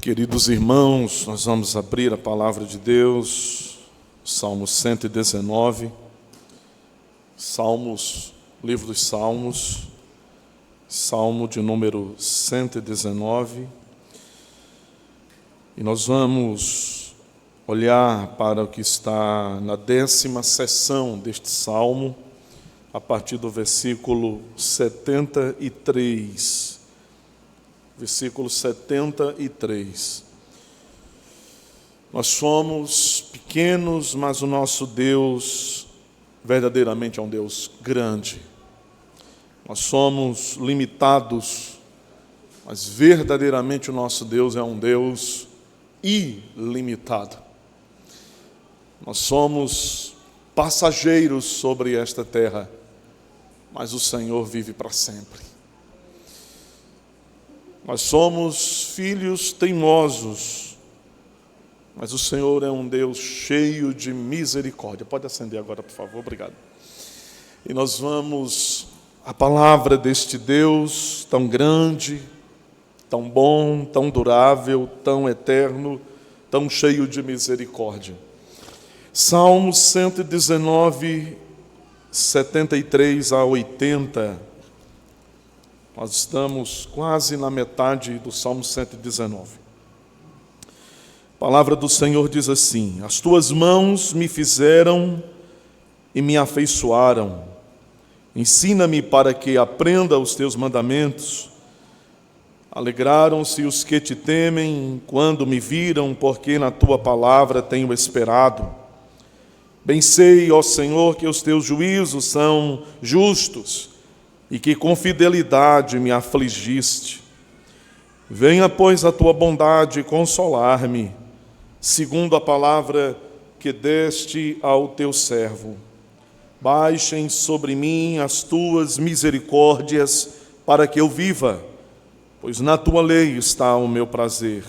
Queridos irmãos, nós vamos abrir a palavra de Deus, Salmo 119, livro dos Salmos, Salmo de número 119, e nós vamos olhar para o que está na 10ª seção deste Salmo, a partir do versículo 73. Versículo 73. Nós somos pequenos, mas o nosso Deus verdadeiramente é um Deus grande. Nós somos limitados, mas verdadeiramente o nosso Deus é um Deus ilimitado. Nós somos passageiros sobre esta terra, mas o Senhor vive para sempre. Nós somos filhos teimosos, mas o Senhor é um Deus cheio de misericórdia. Pode acender agora, por favor, obrigado. E nós vamos, a palavra deste Deus tão grande, tão bom, tão durável, tão eterno, tão cheio de misericórdia. Salmo 119, 73 a 80. Nós estamos quase na metade do Salmo 119. A palavra do Senhor diz assim: As tuas mãos me fizeram e me afeiçoaram. Ensina-me para que aprenda os teus mandamentos. Alegraram-se os que te temem quando me viram, porque na tua palavra tenho esperado. Bem sei, ó Senhor, que os teus juízos são justos, e que com fidelidade me afligiste. Venha, pois, a tua bondade consolar-me, segundo a palavra que deste ao teu servo. Baixem sobre mim as tuas misericórdias, para que eu viva, pois na tua lei está o meu prazer.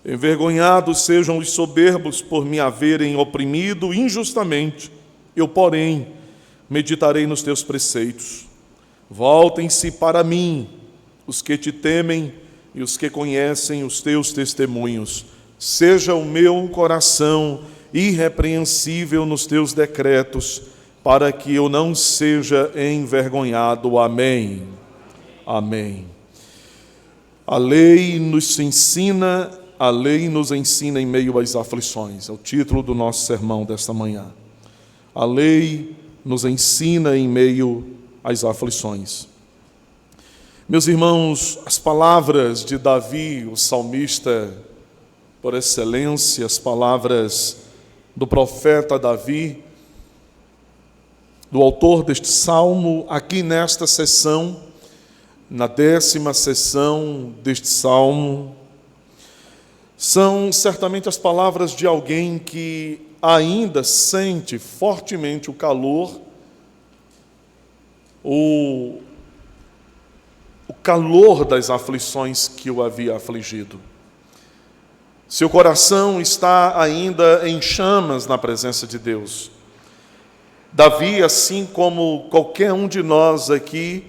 Envergonhados sejam os soberbos por me haverem oprimido injustamente. Eu, porém, meditarei nos teus preceitos. Voltem-se para mim os que te temem e os que conhecem os teus testemunhos. Seja o meu coração irrepreensível nos teus decretos, para que eu não seja envergonhado. Amém. Amém. A lei nos ensina em meio às aflições. É o título do nosso sermão desta manhã. A lei nos ensina em meio às aflições. Meus irmãos, as palavras de Davi, o salmista por excelência, as palavras do profeta Davi, do autor deste salmo, aqui nesta sessão, na 10ª sessão deste salmo, são certamente as palavras de alguém que ainda sente fortemente o calor, o calor das aflições que o havia afligido. Seu coração está ainda em chamas na presença de Deus. Davi, assim como qualquer um de nós aqui,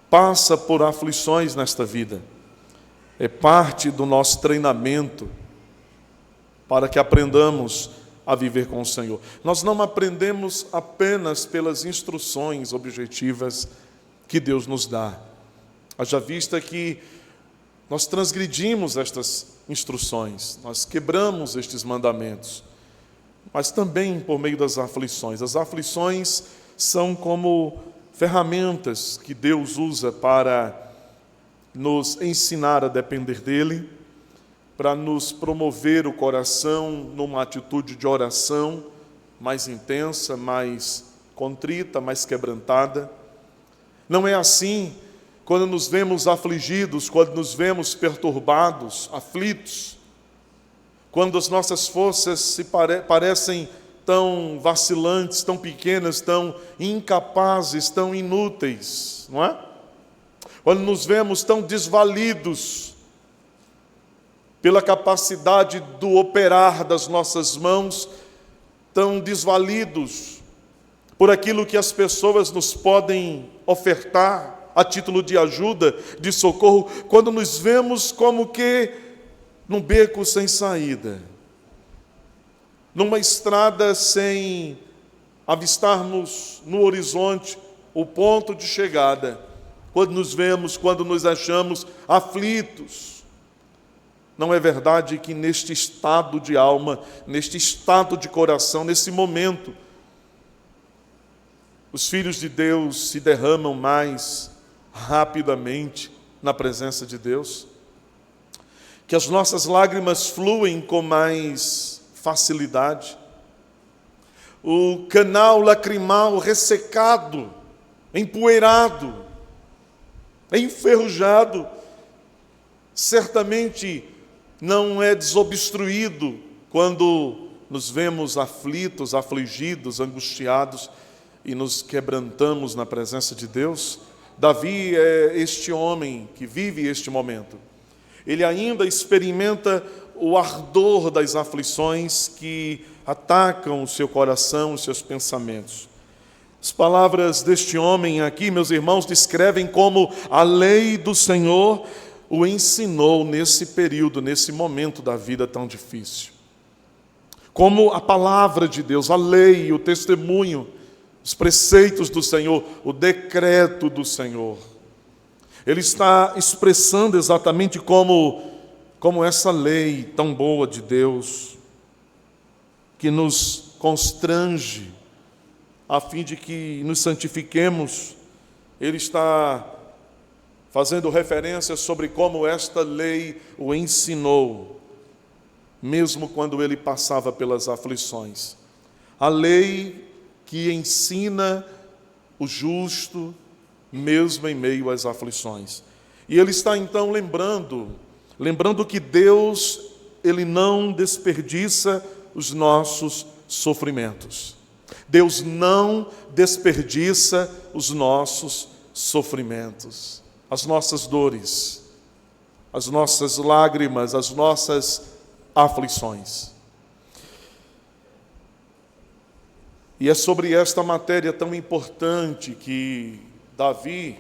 passa por aflições nesta vida. É parte do nosso treinamento para que aprendamos a viver com o Senhor. Nós não aprendemos apenas pelas instruções objetivas que Deus nos dá. Haja vista que nós transgredimos estas instruções, nós quebramos estes mandamentos, mas também por meio das aflições. As aflições são como ferramentas que Deus usa para nos ensinar a depender dEle, para nos promover o coração numa atitude de oração mais intensa, mais contrita, mais quebrantada. Não é assim quando nos vemos afligidos, quando nos vemos perturbados, aflitos, quando as nossas forças parecem tão vacilantes, tão pequenas, tão incapazes, tão inúteis, não é? Quando nos vemos tão desvalidos pela capacidade do operar das nossas mãos, tão desvalidos por aquilo que as pessoas nos podem ofertar, a título de ajuda, de socorro, quando nos vemos como que num beco sem saída, numa estrada sem avistarmos no horizonte o ponto de chegada, quando nos achamos aflitos. Não é verdade que neste estado de alma, neste estado de coração, nesse momento, os filhos de Deus se derramam mais rapidamente na presença de Deus? Que as nossas lágrimas fluem com mais facilidade? O canal lacrimal ressecado, empoeirado, enferrujado, certamente não é desobstruído quando nos vemos aflitos, afligidos, angustiados e nos quebrantamos na presença de Deus. Davi é este homem que vive este momento. Ele ainda experimenta o ardor das aflições que atacam o seu coração, os seus pensamentos. As palavras deste homem aqui, meus irmãos, descrevem como a lei do Senhor o ensinou nesse período, nesse momento da vida tão difícil. Como a palavra de Deus, a lei, o testemunho, os preceitos do Senhor, o decreto do Senhor. Ele está expressando exatamente como essa lei tão boa de Deus, que nos constrange, a fim de que nos santifiquemos. Ele está fazendo referência sobre como esta lei o ensinou, mesmo quando ele passava pelas aflições. A lei que ensina o justo, mesmo em meio às aflições. E ele está então lembrando que Deus, Ele não desperdiça os nossos sofrimentos. Deus não desperdiça os nossos sofrimentos, as nossas dores, as nossas lágrimas, as nossas aflições. E é sobre esta matéria tão importante que Davi,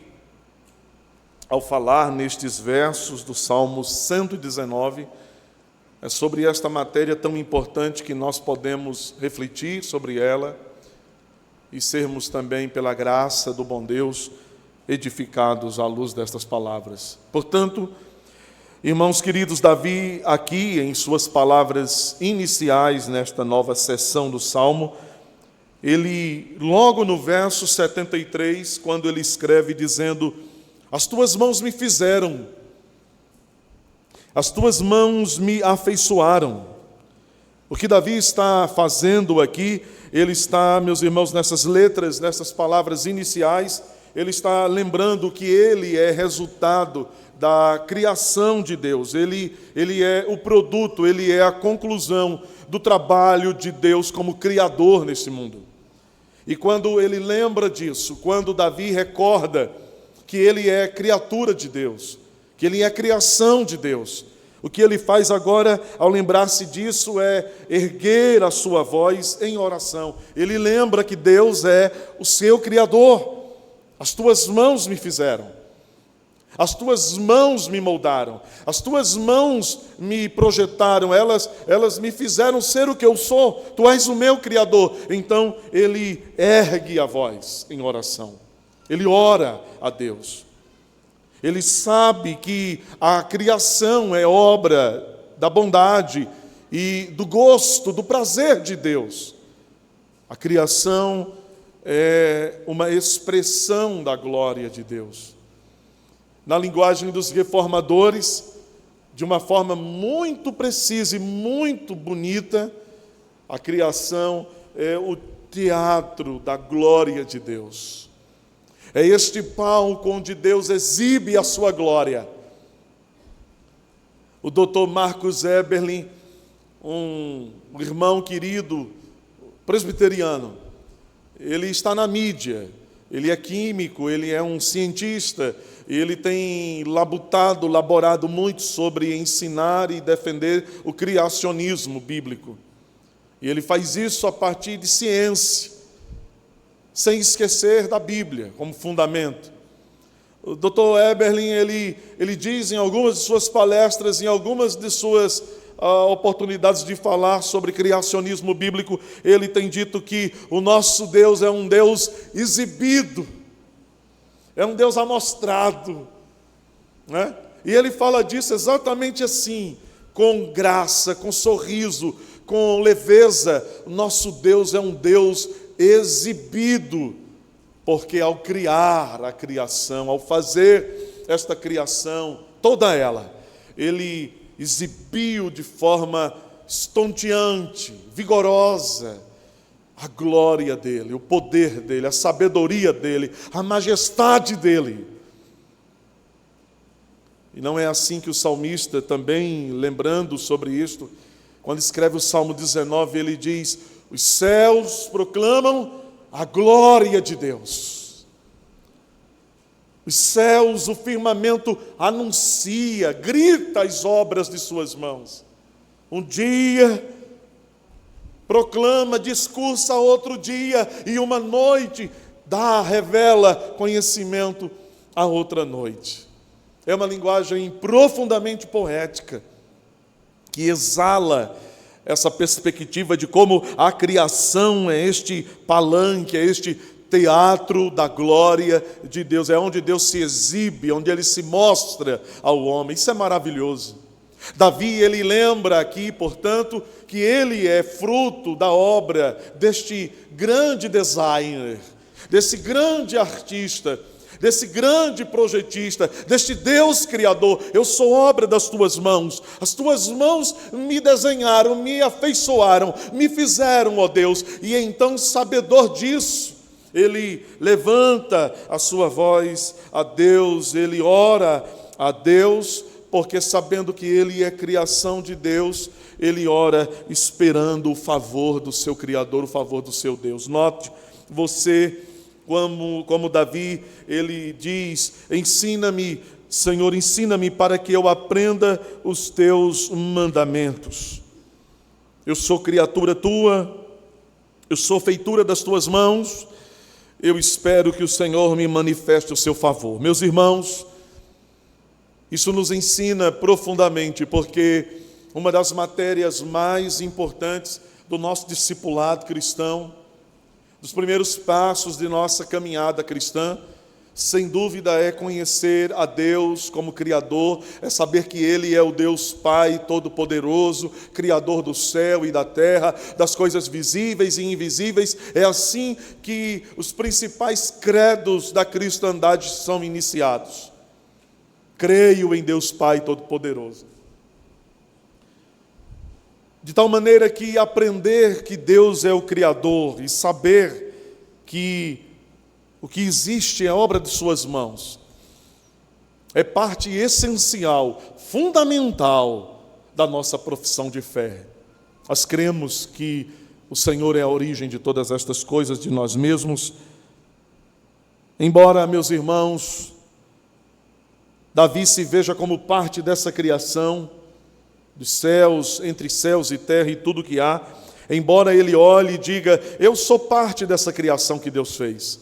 ao falar nestes versos do Salmo 119, é sobre esta matéria tão importante que nós podemos refletir sobre ela e sermos também, pela graça do bom Deus, edificados à luz destas palavras. Portanto, irmãos queridos, Davi, aqui em suas palavras iniciais nesta nova sessão do Salmo, ele, logo no verso 73, quando ele escreve dizendo: as tuas mãos me fizeram, as tuas mãos me afeiçoaram. O que Davi está fazendo aqui, ele está, meus irmãos, nessas letras, nessas palavras iniciais, ele está lembrando que ele é resultado da criação de Deus, ele é o produto, ele é a conclusão do trabalho de Deus como Criador nesse mundo. E quando ele lembra disso, quando Davi recorda que ele é criatura de Deus, que ele é criação de Deus, o que ele faz agora, ao lembrar-se disso, é erguer a sua voz em oração. Ele lembra que Deus é o seu Criador. As tuas mãos me fizeram, as tuas mãos me moldaram, as tuas mãos me projetaram, elas me fizeram ser o que eu sou. Tu és o meu Criador. Então ele ergue a voz em oração, ele ora a Deus. Ele sabe que a criação é obra da bondade e do gosto, do prazer de Deus. A criação é uma expressão da glória de Deus. Na linguagem dos reformadores, de uma forma muito precisa e muito bonita, a criação é o teatro da glória de Deus. É este palco onde Deus exibe a sua glória. O Dr. Marcos Eberlin, um irmão querido presbiteriano, ele está na mídia, ele é químico, ele é um cientista, ele tem laborado muito sobre ensinar e defender o criacionismo bíblico. E ele faz isso a partir de ciência, sem esquecer da Bíblia como fundamento. O Dr. Eberlin, ele diz em algumas de suas palestras, em algumas de suas oportunidades de falar sobre criacionismo bíblico, ele tem dito que o nosso Deus é um Deus exibido, é um Deus amostrado, né? E ele fala disso exatamente assim, com graça, com sorriso, com leveza. Nosso Deus é um Deus exibido, porque ao criar a criação, ao fazer esta criação, toda ela, ele exibiu de forma estonteante, vigorosa, a glória dele, o poder dele, a sabedoria dele, a majestade dele. E não é assim que o salmista, também lembrando sobre isto, quando escreve o Salmo 19, ele diz: os céus proclamam a glória de Deus. Os céus, o firmamento anuncia, grita as obras de suas mãos. Um dia proclama, discursa outro dia, e uma noite revela conhecimento a outra noite. É uma linguagem profundamente poética, que exala essa perspectiva de como a criação é este palanque, é este teatro da glória de Deus, é onde Deus se exibe, onde Ele se mostra ao homem. Isso é maravilhoso. Davi, ele lembra aqui, portanto, que ele é fruto da obra deste grande designer, desse grande artista, desse grande projetista, deste Deus criador. Eu sou obra das tuas mãos, as tuas mãos me desenharam, me afeiçoaram, me fizeram, ó Deus. E então, sabedor disso, ele levanta a sua voz a Deus, ele ora a Deus, porque sabendo que ele é criação de Deus, ele ora esperando o favor do seu Criador, o favor do seu Deus. Note, você, como Davi, ele diz: ensina-me, Senhor, ensina-me para que eu aprenda os teus mandamentos. Eu sou criatura tua, eu sou feitura das tuas mãos, eu espero que o Senhor me manifeste o seu favor. Meus irmãos, isso nos ensina profundamente, porque uma das matérias mais importantes do nosso discipulado cristão, dos primeiros passos de nossa caminhada cristã, sem dúvida é conhecer a Deus como Criador, é saber que Ele é o Deus Pai Todo-Poderoso, Criador do céu e da terra, das coisas visíveis e invisíveis. É assim que os principais credos da cristandade são iniciados. Creio em Deus Pai Todo-Poderoso. De tal maneira que aprender que Deus é o Criador e saber que o que existe é obra de suas mãos, é parte essencial, fundamental da nossa profissão de fé. Nós cremos que o Senhor é a origem de todas estas coisas, de nós mesmos. Embora, meus irmãos, Davi se veja como parte dessa criação, dos céus, entre céus e terra e tudo que há, embora ele olhe e diga: eu sou parte dessa criação que Deus fez,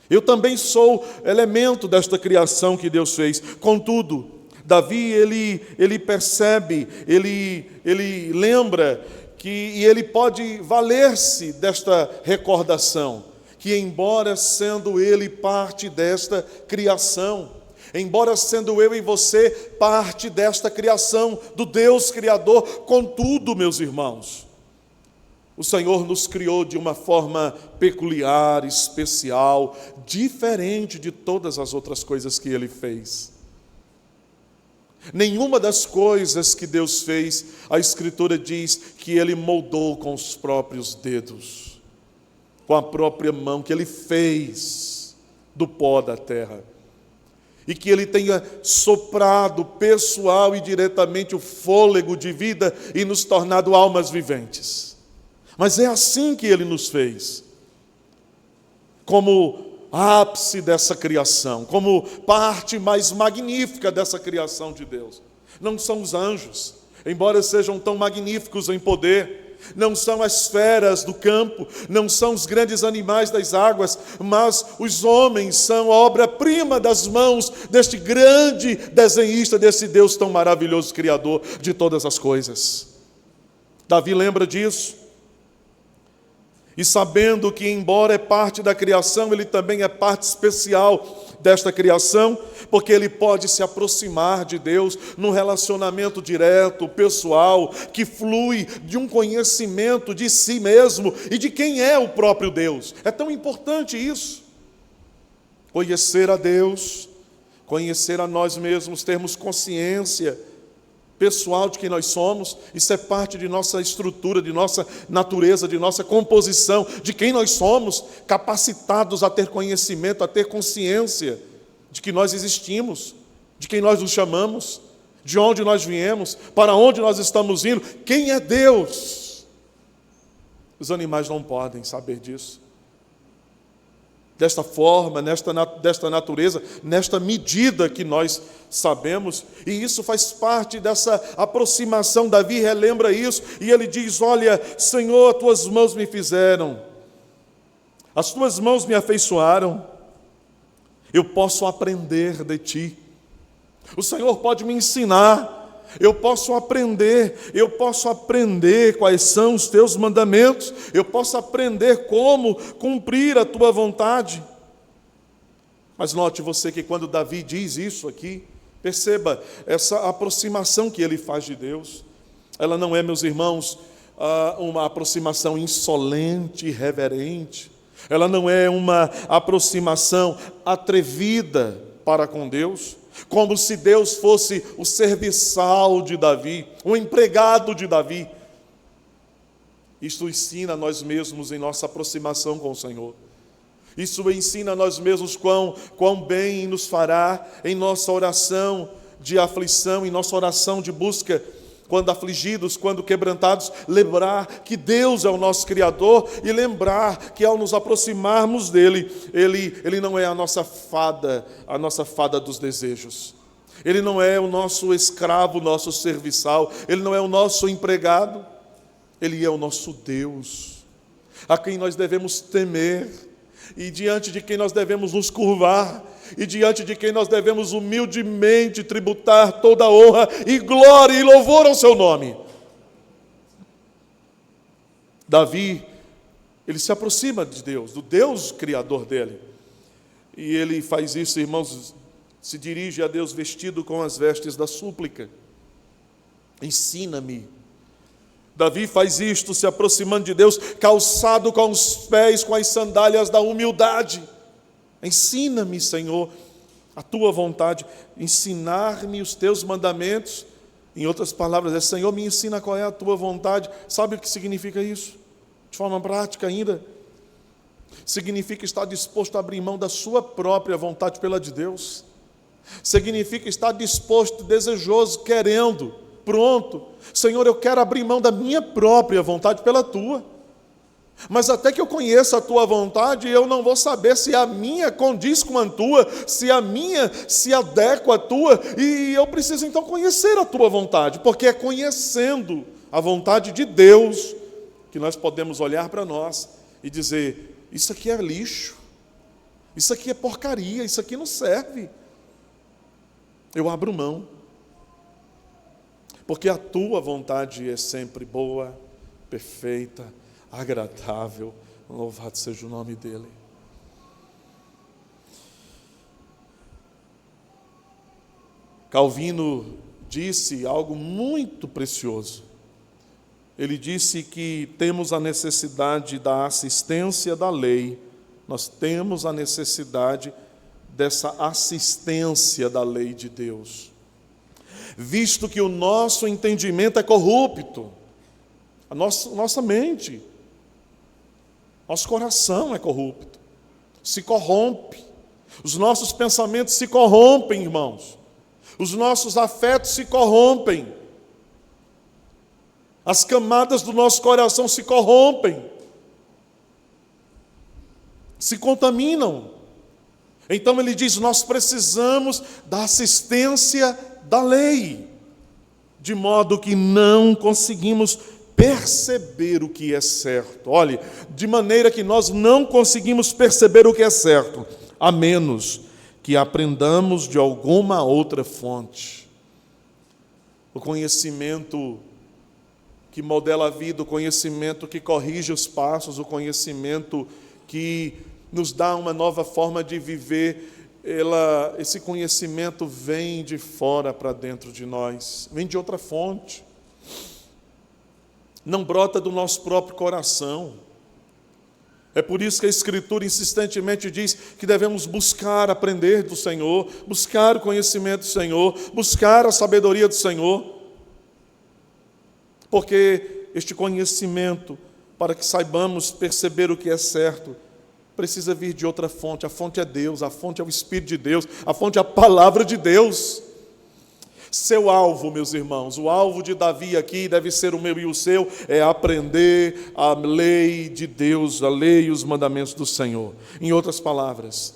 eu também sou elemento desta criação que Deus fez. Contudo, Davi, ele percebe, ele lembra e ele pode valer-se desta recordação, que embora sendo ele parte desta criação, embora sendo eu e você parte desta criação, do Deus Criador, contudo, meus irmãos, o Senhor nos criou de uma forma peculiar, especial, diferente de todas as outras coisas que Ele fez. Nenhuma das coisas que Deus fez, a Escritura diz que Ele moldou com os próprios dedos, com a própria mão, que Ele fez do pó da terra. E que Ele tenha soprado pessoal e diretamente o fôlego de vida e nos tornado almas viventes. Mas é assim que Ele nos fez, como ápice dessa criação, como parte mais magnífica dessa criação de Deus. Não são os anjos, embora sejam tão magníficos em poder, não são as feras do campo, não são os grandes animais das águas, mas os homens são obra-prima das mãos deste grande desenhista, desse Deus tão maravilhoso, Criador de todas as coisas. Davi lembra disso. E sabendo que, embora é parte da criação, ele também é parte especial desta criação, porque ele pode se aproximar de Deus num relacionamento direto, pessoal, que flui de um conhecimento de si mesmo e de quem é o próprio Deus. É tão importante isso. Conhecer a Deus, conhecer a nós mesmos, termos consciência pessoal de quem nós somos. Isso é parte de nossa estrutura, de nossa natureza, de nossa composição, de quem nós somos, capacitados a ter conhecimento, a ter consciência de que nós existimos, de quem nós nos chamamos, de onde nós viemos, para onde nós estamos indo, quem é Deus. Os animais não podem saber disso. Desta forma, desta natureza, nesta medida que nós sabemos, e isso faz parte dessa aproximação. Davi relembra isso, e ele diz: olha, Senhor, as tuas mãos me fizeram, as tuas mãos me afeiçoaram, eu posso aprender de ti, o Senhor pode me ensinar, eu posso aprender quais são os teus mandamentos, eu posso aprender como cumprir a tua vontade. Mas note você que quando Davi diz isso aqui, perceba essa aproximação que ele faz de Deus. Ela não é, meus irmãos, uma aproximação insolente, irreverente. Ela não é uma aproximação atrevida para com Deus, como se Deus fosse o serviçal de Davi, o empregado de Davi. Isto ensina a nós mesmos em nossa aproximação com o Senhor. Isso ensina a nós mesmos quão bem nos fará em nossa oração de aflição, em nossa oração de busca, quando afligidos, quando quebrantados, lembrar que Deus é o nosso Criador e lembrar que ao nos aproximarmos dEle, Ele não é a nossa fada dos desejos. Ele não é o nosso escravo, o nosso serviçal, Ele não é o nosso empregado, Ele é o nosso Deus, a quem nós devemos temer, e diante de quem nós devemos nos curvar, e diante de quem nós devemos humildemente tributar toda honra e glória e louvor ao seu nome. Davi, ele se aproxima de Deus, do Deus Criador dele, e ele faz isso, irmãos, se dirige a Deus vestido com as vestes da súplica. Ensina-me. Davi faz isto se aproximando de Deus, calçado com os pés, com as sandálias da humildade. Ensina-me, Senhor, a tua vontade, ensinar-me os teus mandamentos. Em outras palavras, Senhor, me ensina qual é a tua vontade. Sabe o que significa isso? De forma prática ainda, significa estar disposto a abrir mão da sua própria vontade pela de Deus. Significa estar disposto, desejoso, querendo, pronto. Senhor, eu quero abrir mão da minha própria vontade pela tua. Mas até que eu conheça a tua vontade, eu não vou saber se a minha condiz com a tua, se a minha se adequa à tua, e eu preciso então conhecer a tua vontade, porque é conhecendo a vontade de Deus que nós podemos olhar para nós e dizer: isso aqui é lixo, isso aqui é porcaria, isso aqui não serve. Eu abro mão, porque a tua vontade é sempre boa, perfeita, agradável. Louvado seja o nome dele. Calvino disse algo muito precioso. Ele disse que temos a necessidade da assistência da lei, nós temos a necessidade dessa assistência da lei de Deus, visto que o nosso entendimento é corrupto, a nossa mente, nosso coração é corrupto, se corrompe, os nossos pensamentos se corrompem, irmãos, os nossos afetos se corrompem, as camadas do nosso coração se corrompem, se contaminam. Então ele diz: nós precisamos da assistência da lei, de modo que não conseguimos perceber o que é certo. Olhe, de maneira que nós não conseguimos perceber o que é certo, a menos que aprendamos de alguma outra fonte. O conhecimento que modela a vida, o conhecimento que corrige os passos, o conhecimento que nos dá uma nova forma de viver, esse conhecimento vem de fora para dentro de nós, vem de outra fonte. Não brota do nosso próprio coração. É por isso que a Escritura insistentemente diz que devemos buscar aprender do Senhor, buscar o conhecimento do Senhor, buscar a sabedoria do Senhor. Porque este conhecimento, para que saibamos perceber o que é certo, precisa vir de outra fonte. A fonte é Deus, a fonte é o Espírito de Deus, a fonte é a palavra de Deus. Seu alvo, meus irmãos, o alvo de Davi aqui deve ser o meu e o seu, é aprender a lei de Deus, a lei e os mandamentos do Senhor. Em outras palavras,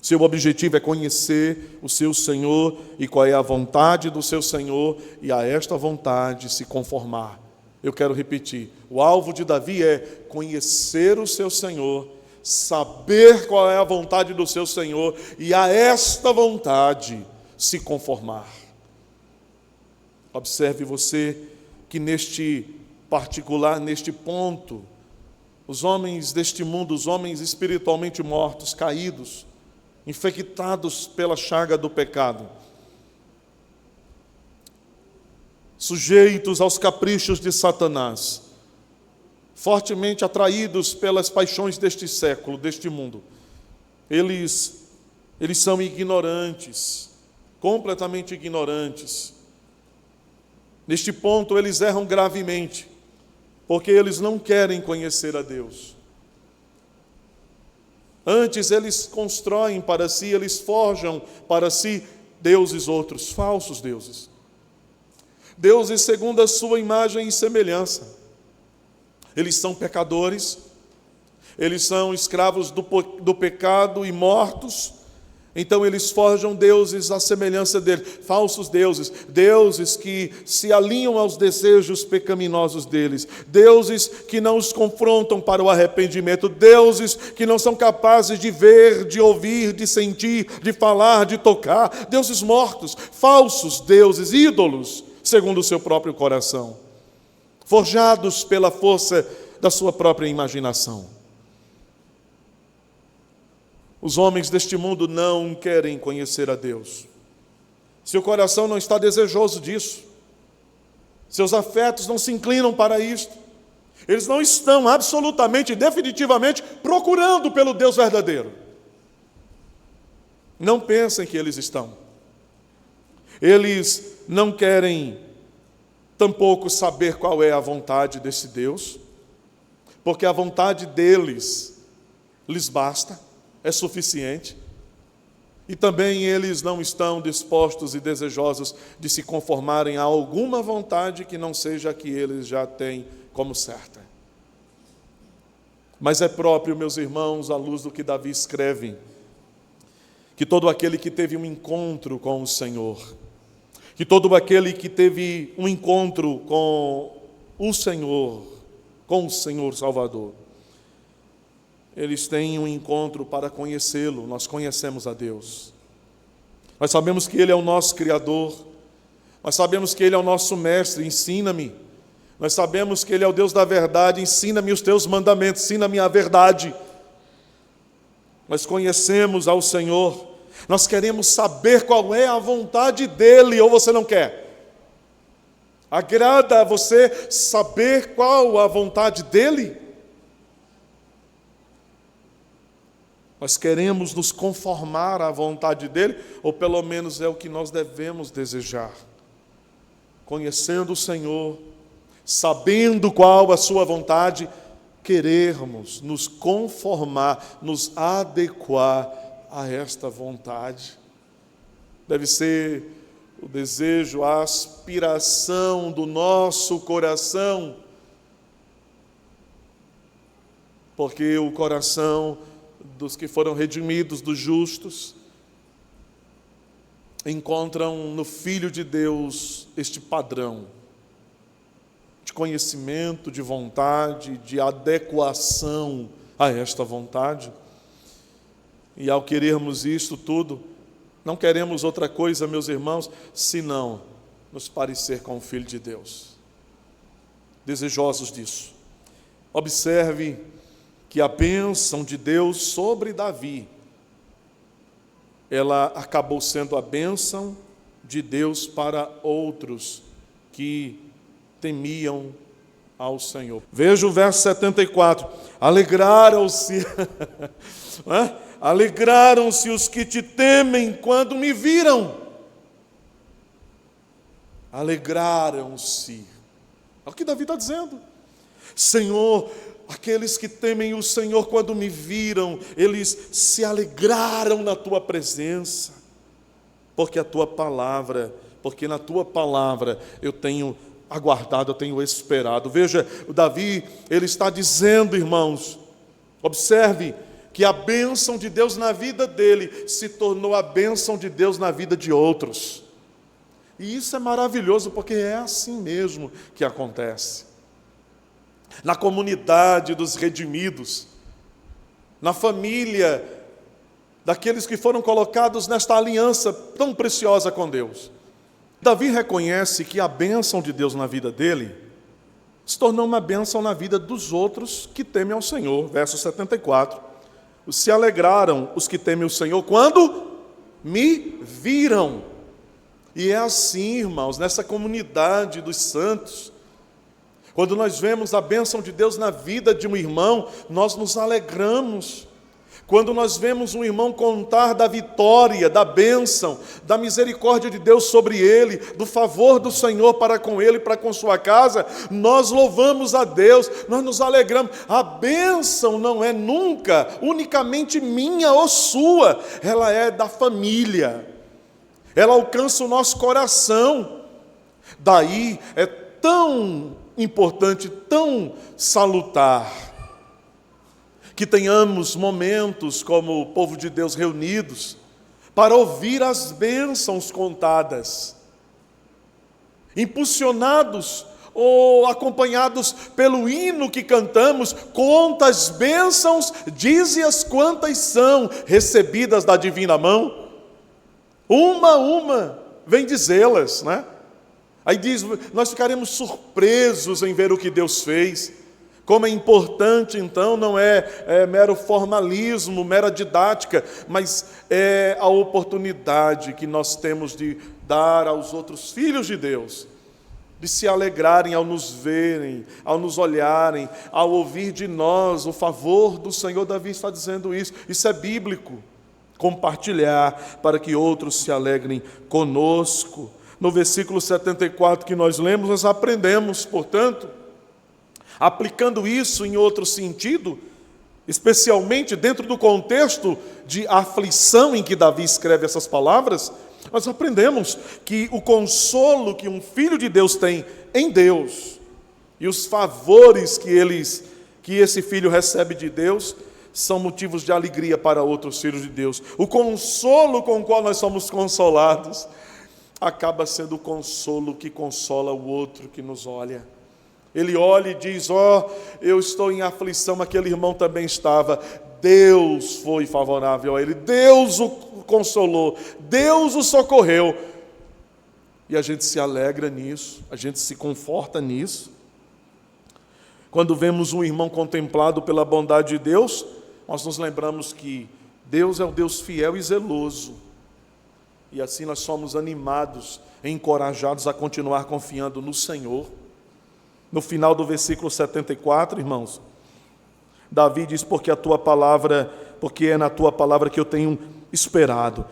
seu objetivo é conhecer o seu Senhor e qual é a vontade do seu Senhor, e a esta vontade se conformar. Eu quero repetir, o alvo de Davi é conhecer o seu Senhor, saber qual é a vontade do seu Senhor, e a esta vontade se conformar. Observe você que neste particular, neste ponto, os homens deste mundo, os homens espiritualmente mortos, caídos, infectados pela chaga do pecado, sujeitos aos caprichos de Satanás, fortemente atraídos pelas paixões deste século, deste mundo, eles são ignorantes, completamente ignorantes. Neste ponto, eles erram gravemente, porque eles não querem conhecer a Deus. Antes, eles constroem para si, eles forjam para si deuses outros, falsos deuses. Deuses segundo a sua imagem e semelhança. Eles são pecadores, eles são escravos do pecado e mortos. Então eles forjam deuses à semelhança dele, falsos deuses, deuses que se alinham aos desejos pecaminosos deles, deuses que não os confrontam para o arrependimento, deuses que não são capazes de ver, de ouvir, de sentir, de falar, de tocar, deuses mortos, falsos deuses, ídolos, segundo o seu próprio coração, forjados pela força da sua própria imaginação. Os homens deste mundo não querem conhecer a Deus. Seu coração não está desejoso disso. Seus afetos não se inclinam para isto. Eles não estão absolutamente, definitivamente, procurando pelo Deus verdadeiro. Não pensem que eles estão. Eles não querem tampouco saber qual é a vontade desse Deus, porque a vontade deles lhes basta. É suficiente. E também eles não estão dispostos e desejosos de se conformarem a alguma vontade que não seja a que eles já têm como certa. Mas é próprio, meus irmãos, à luz do que Davi escreve, que todo aquele que teve um encontro com o Senhor, que todo aquele que teve um encontro com o Senhor Salvador, eles têm um encontro para conhecê-lo. Nós conhecemos a Deus. Nós sabemos que Ele é o nosso Criador. Nós sabemos que Ele é o nosso Mestre. Ensina-me. Nós sabemos que Ele é o Deus da verdade. Ensina-me os teus mandamentos. Ensina-me a verdade. Nós conhecemos ao Senhor. Nós queremos saber qual é a vontade dEle. Ou você não quer? Agrada a você saber qual a vontade dEle? Nós queremos nos conformar à vontade dEle, ou pelo menos é o que nós devemos desejar. Conhecendo o Senhor, sabendo qual a sua vontade, querermos nos conformar, nos adequar a esta vontade. Deve ser o desejo, a aspiração do nosso coração, porque o coração dos que foram redimidos, dos justos, encontram no Filho de Deus este padrão de conhecimento, de vontade, de adequação a esta vontade. E ao querermos isto tudo, não queremos outra coisa, meus irmãos, senão nos parecer com o Filho de Deus. Desejosos disso. Observe que a bênção de Deus sobre Davi, ela acabou sendo a bênção de Deus para outros que temiam ao Senhor. Veja o verso 74. Alegraram-se, alegraram-se os que te temem quando me viram. Alegraram-se. É o que Davi está dizendo. Senhor, aqueles que temem o Senhor, quando me viram, eles se alegraram na tua presença, porque na tua palavra eu tenho aguardado, eu tenho esperado. Veja, o Davi, ele está dizendo, irmãos, observe que a bênção de Deus na vida dele se tornou a bênção de Deus na vida de outros. E isso é maravilhoso, porque é assim mesmo que acontece. Na comunidade dos redimidos, na família daqueles que foram colocados nesta aliança tão preciosa com Deus. Davi reconhece que a bênção de Deus na vida dele se tornou uma bênção na vida dos outros que temem ao Senhor. Verso 74. Se alegraram os que temem o Senhor quando me viram. E é assim, irmãos, nessa comunidade dos santos, quando nós vemos a bênção de Deus na vida de um irmão, nós nos alegramos. Quando nós vemos um irmão contar da vitória, da bênção, da misericórdia de Deus sobre ele, do favor do Senhor para com ele, para com sua casa, nós louvamos a Deus, nós nos alegramos. A bênção não é nunca unicamente minha ou sua, ela é da família, ela alcança o nosso coração. Daí é tão importante, tão salutar, que tenhamos momentos como o povo de Deus reunidos, para ouvir as bênçãos contadas, impulsionados ou acompanhados pelo hino que cantamos. Quantas bênçãos, dize-as quantas são, recebidas da divina mão. Uma a uma, vem dizê-las, né? Aí diz, nós ficaremos surpresos em ver o que Deus fez. Como é importante, então, não é mero formalismo, mera didática, mas é a oportunidade que nós temos de dar aos outros filhos de Deus, de se alegrarem ao nos verem, ao nos olharem, ao ouvir de nós o favor do Senhor. Davi está dizendo isso, isso é bíblico. Compartilhar para que outros se alegrem conosco. No versículo 74 que nós lemos, nós aprendemos, portanto, aplicando isso em outro sentido, especialmente dentro do contexto de aflição em que Davi escreve essas palavras, nós aprendemos que o consolo que um filho de Deus tem em Deus e os favores que esse filho recebe de Deus são motivos de alegria para outros filhos de Deus. O consolo com o qual nós somos consolados acaba sendo o consolo que consola o outro que nos olha. Ele olha e diz, eu estou em aflição, aquele irmão também estava. Deus foi favorável a ele, Deus o consolou, Deus o socorreu. E a gente se alegra nisso, a gente se conforta nisso. Quando vemos um irmão contemplado pela bondade de Deus, nós nos lembramos que Deus é um Deus fiel e zeloso. E assim nós somos animados, encorajados a continuar confiando no Senhor. No final do versículo 74, irmãos, Davi diz, porque é na tua palavra que eu tenho esperado.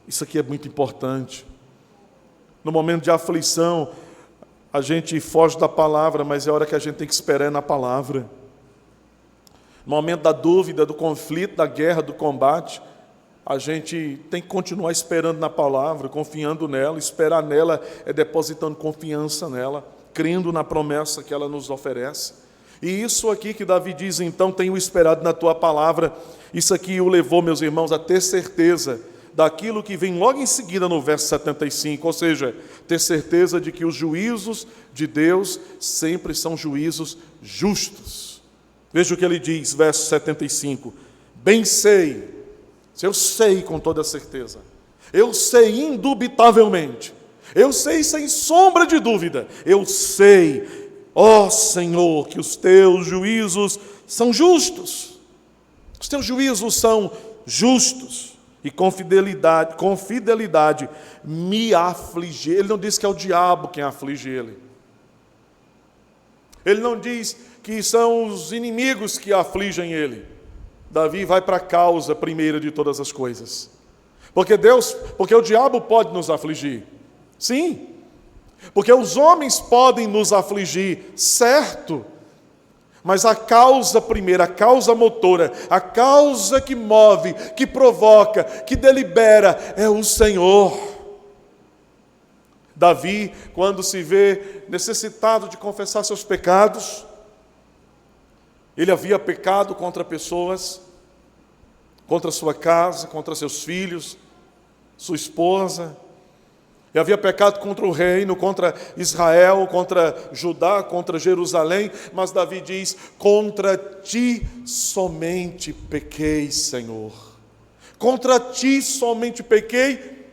Isso aqui é muito importante. No momento de aflição, a gente foge da palavra, mas é a hora que a gente tem que esperar na palavra. No momento da dúvida, do conflito, da guerra, do combate, a gente tem que continuar esperando na palavra, confiando nela. Esperar nela é depositando confiança nela, crendo na promessa que ela nos oferece. E isso aqui que Davi diz, então, tenho esperado na tua palavra, isso aqui o levou, meus irmãos, a ter certeza daquilo que vem logo em seguida no verso 75, ou seja, ter certeza de que os juízos de Deus sempre são juízos justos. Veja o que ele diz, verso 75. Bem sei, eu sei com toda certeza, eu sei indubitavelmente, eu sei sem sombra de dúvida, eu sei, ó Senhor, que os teus juízos são justos. Os teus juízos são justos. E com fidelidade me aflige. Ele não diz que é o diabo quem aflige ele. Ele não diz que são os inimigos que afligem ele. Davi vai para a causa primeira de todas as coisas. Porque o diabo pode nos afligir. Sim. Porque os homens podem nos afligir, certo. Mas a causa primeira, a causa motora, a causa que move, que provoca, que delibera, é o Senhor. Davi, quando se vê necessitado de confessar seus pecados, ele havia pecado contra pessoas, contra sua casa, contra seus filhos, sua esposa. E havia pecado contra o reino, contra Israel, contra Judá, contra Jerusalém. Mas Davi diz, contra ti somente pequei, Senhor. Contra ti somente pequei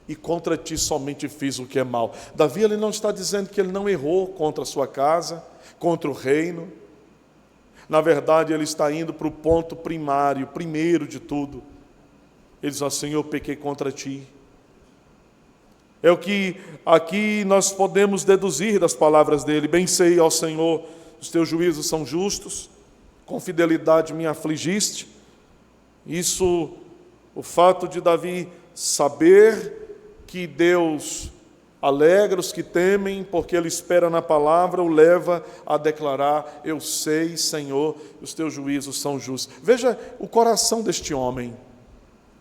e contra ti somente fiz o que é mal. Davi, ele não está dizendo que ele não errou contra a sua casa, contra o reino. Na verdade, ele está indo para o ponto primário, primeiro de tudo. Ele diz, ó Senhor, eu pequei contra ti. É o que aqui nós podemos deduzir das palavras dele. Bem sei, ó Senhor, os teus juízos são justos, com fidelidade me afligiste. Isso, o fato de Davi saber que Deus alegra os que temem, porque ele espera na palavra, o leva a declarar, eu sei, Senhor, os teus juízos são justos. Veja o coração deste homem.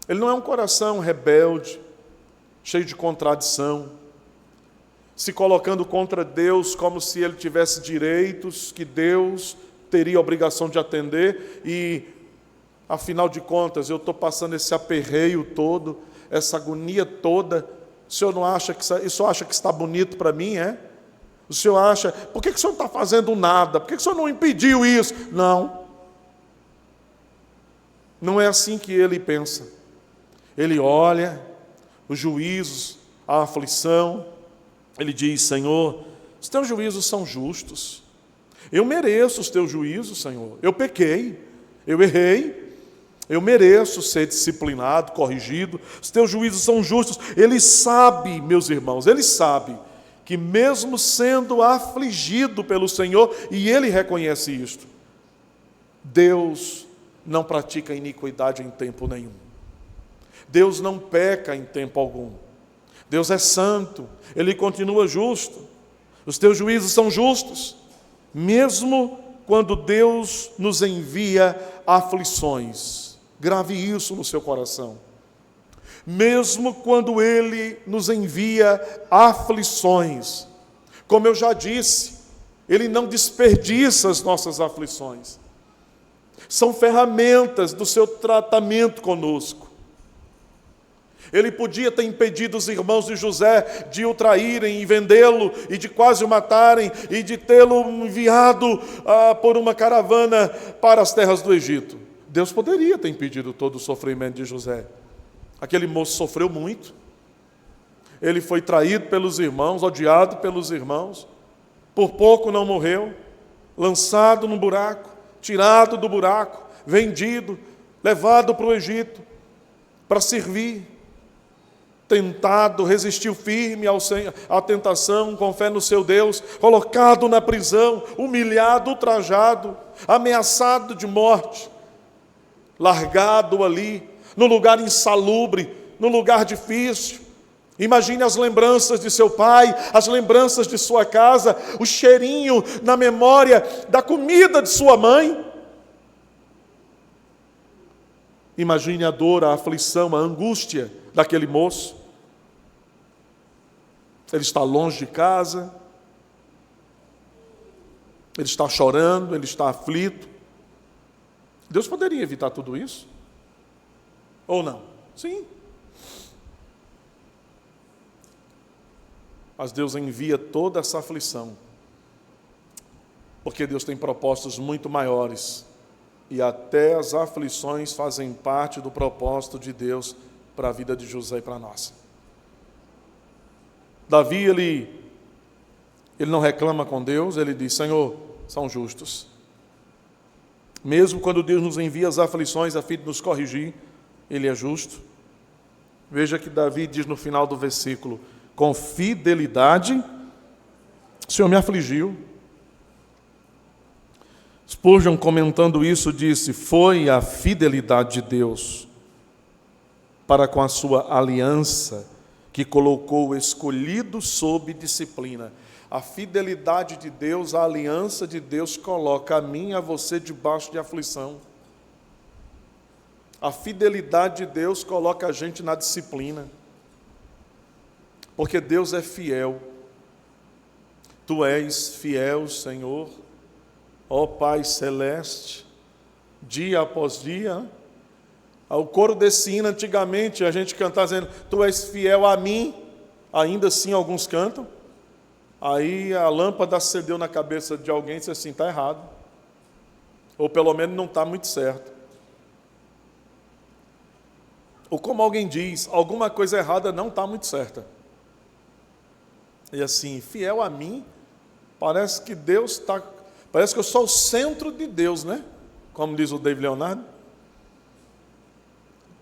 Ele não é um coração rebelde, cheio de contradição, se colocando contra Deus como se ele tivesse direitos que Deus teria a obrigação de atender e, afinal de contas, eu estou passando esse aperreio todo, essa agonia toda, o senhor não acha que isso acha que está bonito para mim, é? O senhor acha, por que o senhor não está fazendo nada? Por que o senhor não impediu isso? Não. Não é assim que ele pensa. Ele olha os juízos, a aflição, ele diz, Senhor, os teus juízos são justos, eu mereço os teus juízos, Senhor, eu pequei, eu errei, eu mereço ser disciplinado, corrigido, os teus juízos são justos. Ele sabe, meus irmãos, ele sabe que mesmo sendo afligido pelo Senhor, e ele reconhece isto, Deus não pratica iniquidade em tempo nenhum. Deus não peca em tempo algum. Deus é santo, Ele continua justo. Os teus juízos são justos, mesmo quando Deus nos envia aflições. Grave isso no seu coração. Mesmo quando Ele nos envia aflições, como eu já disse, Ele não desperdiça as nossas aflições. São ferramentas do seu tratamento conosco. Ele podia ter impedido os irmãos de José de o traírem e vendê-lo, e de quase o matarem, e de tê-lo enviado por uma caravana para as terras do Egito. Deus poderia ter impedido todo o sofrimento de José. Aquele moço sofreu muito. Ele foi traído pelos irmãos, odiado pelos irmãos. Por pouco não morreu. Lançado no buraco, tirado do buraco, vendido, levado para o Egito para servir. Tentado, resistiu firme à tentação, com fé no seu Deus, colocado na prisão, humilhado, ultrajado, ameaçado de morte, largado ali, no lugar insalubre, no lugar difícil. Imagine as lembranças de seu pai, as lembranças de sua casa, o cheirinho na memória da comida de sua mãe. Imagine a dor, a aflição, a angústia daquele moço. Ele está longe de casa, ele está chorando, ele está aflito. Deus poderia evitar tudo isso? Ou não? Sim. mas Deus envia toda essa aflição, porque Deus tem propósitos muito maiores, e até as aflições fazem parte do propósito de Deus para a vida de José e para a nossa. Davi, ele não reclama com Deus, ele diz: Senhor, são justos. Mesmo quando Deus nos envia as aflições a fim de nos corrigir, Ele é justo. Veja que Davi diz no final do versículo: com fidelidade o Senhor me afligiu. Spurgeon, comentando isso, disse: foi a fidelidade de Deus para com a sua aliança que colocou o escolhido sob disciplina. A fidelidade de Deus, a aliança de Deus coloca a mim e a você debaixo de aflição. A fidelidade de Deus coloca a gente na disciplina. Porque Deus é fiel. Tu és fiel, Senhor, ó Pai Celeste, dia após dia. O coro desse hino, antigamente, a gente cantava dizendo: Tu és fiel a mim. Ainda assim alguns cantam. Aí a lâmpada acendeu na cabeça de alguém e disse assim: está errado. Ou pelo menos não está muito certo. Ou como alguém diz, alguma coisa errada não está muito certa. E assim, fiel a mim, parece que Deus está... Parece que eu sou o centro de Deus, né? Como diz o David Leonardo.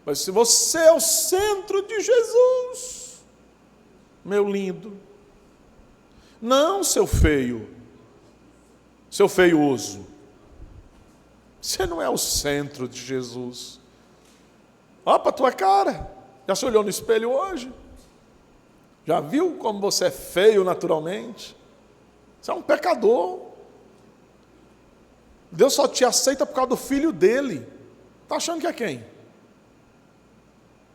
Mas se você é o centro de Jesus, meu lindo... Não, seu feio, seu feioso. Você não é o centro de Jesus. Olha para a tua cara. Já se olhou no espelho hoje? Já viu como você é feio naturalmente? Você é um pecador. Deus só te aceita por causa do filho dele. Está achando que é quem?